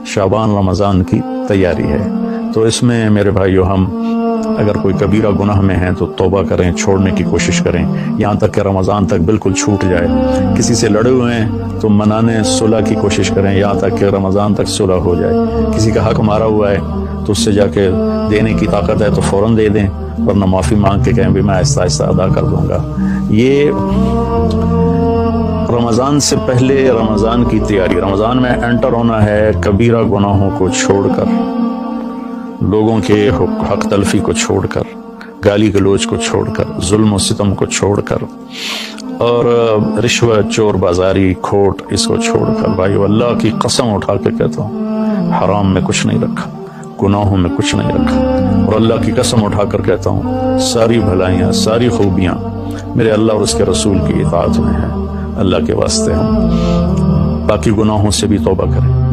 शाबान रमज़ान की तैयारी है, तो इसमें मेरे भाइयों हम अगर कोई कबीरा गुनाह में हैं तो तौबा करें, छोड़ने की कोशिश करें, यहाँ तक कि रमज़ान तक बिल्कुल छूट जाए। किसी से लड़े हुए हैं तो मनाने सुलह की कोशिश करें, यहाँ तक कि रमज़ान तक सुलह हो जाए। किसी का हक मारा हुआ है तो उससे जाके देने की ताकत है तो फ़ौरन दे दें, वरना माफ़ी मांग के कहें भी मैं आहिस्ता आहिस्ता अदा कर दूंगा। ये रमज़ान से पहले रमज़ान की तैयारी, रमज़ान में एंटर होना है कबीरा गुनाहों को छोड़कर, लोगों के हक तलफी को छोड़कर, गाली गलोच को छोड़कर, जुल्म और सितम को छोड़कर, और रिश्वत, चोर बाजारी, खोट, इसको छोड़कर। भाई अल्लाह की कसम उठा के कहता हूँ, हराम में कुछ नहीं रखा, गुनाहों में कुछ नहीं रखा, और अल्लाह की कसम उठाकर कहता हूँ सारी भलाइयाँ, सारी खूबियाँ मेरे अल्लाह और उसके रसूल की इताअत में है। अल्लाह के वास्ते हम बाकी गुनाहों से भी तौबा करें।